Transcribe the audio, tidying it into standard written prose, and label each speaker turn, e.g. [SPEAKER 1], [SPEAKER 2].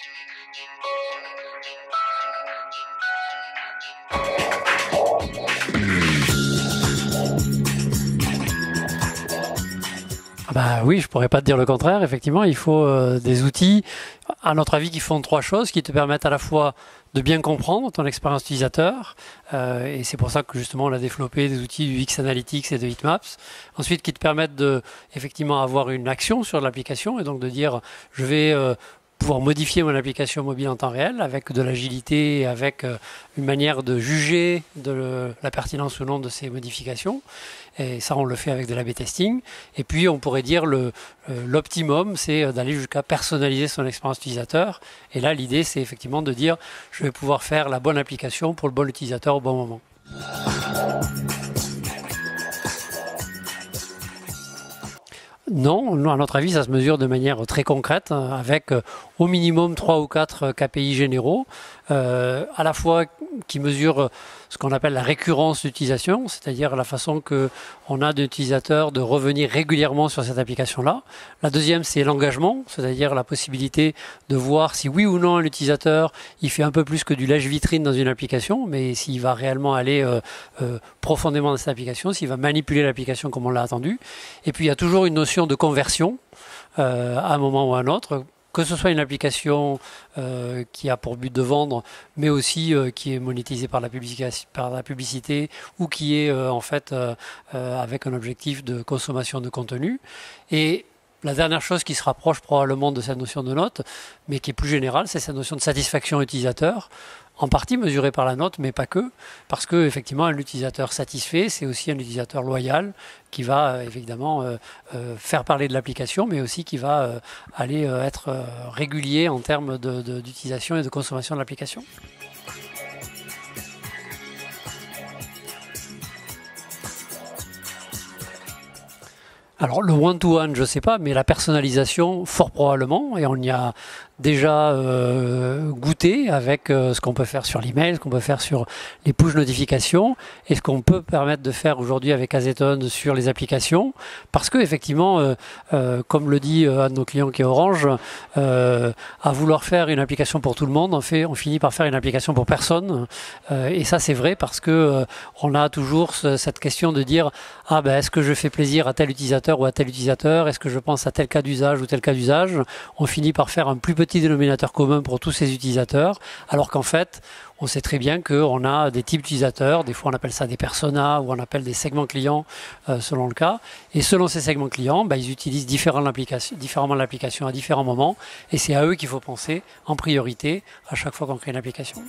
[SPEAKER 1] Ah bah oui, je pourrais pas te dire le contraire. Effectivement, il faut des outils, à notre avis, qui font trois choses, qui te permettent à la fois de bien comprendre ton expérience utilisateur, et c'est pour ça que justement on a développé des outils du X Analytics et de Heatmaps. Ensuite, qui te permettent de effectivement avoir une action sur l'application et donc de dire je vais pouvoir modifier mon application mobile en temps réel avec de l'agilité, avec une manière de juger de la pertinence ou non de ces modifications. Et ça, on le fait avec de l'A/B testing. Et puis, on pourrait dire l'optimum, c'est d'aller jusqu'à personnaliser son expérience utilisateur. Et là, l'idée, c'est effectivement de dire, je vais pouvoir faire la bonne application pour le bon utilisateur au bon moment. Non, à notre avis, ça se mesure de manière très concrète, avec au minimum 3 ou 4 KPI généraux, à la fois qui mesurent ce qu'on appelle la récurrence d'utilisation, c'est-à-dire la façon qu'on a d'utilisateurs de revenir régulièrement sur cette application-là. La deuxième, c'est l'engagement, c'est-à-dire la possibilité de voir si oui ou non l'utilisateur il fait un peu plus que du lèche-vitrine dans une application, mais s'il va réellement aller profondément dans cette application, s'il va manipuler l'application comme on l'a attendu. Et puis il y a toujours une notion de conversion à un moment ou à un autre, que ce soit une application qui a pour but de vendre, mais aussi qui est monétisée par la publicité ou qui est en fait avec un objectif de consommation de contenu. Et la dernière chose qui se rapproche probablement de cette notion de note, mais qui est plus générale, c'est cette notion de satisfaction utilisateur, en partie mesurée par la note, mais pas que, parce que effectivement un utilisateur satisfait, c'est aussi un utilisateur loyal qui va évidemment faire parler de l'application, mais aussi qui va aller être régulier en termes d'utilisation et de consommation de l'application. Alors le one-to-one, je ne sais pas, mais la personnalisation, fort probablement, et on y a déjà goûté avec ce qu'on peut faire sur l'email, ce qu'on peut faire sur les push notifications et ce qu'on peut permettre de faire aujourd'hui avec Azeton sur les applications, parce que effectivement, comme le dit un de nos clients qui est Orange, à vouloir faire une application pour tout le monde, on finit par faire une application pour personne, et ça c'est vrai parce que on a toujours cette question de dire ah ben est-ce que je fais plaisir à tel utilisateur ou à tel utilisateur, est-ce que je pense à tel cas d'usage ou tel cas d'usage, on finit par faire un plus petit dénominateur commun pour tous ces utilisateurs, alors qu'en fait, on sait très bien qu'on a des types d'utilisateurs, des fois on appelle ça des personas ou on appelle des segments clients selon le cas, et selon ces segments clients, ils utilisent différemment l'application à différents moments, et c'est à eux qu'il faut penser en priorité à chaque fois qu'on crée une application.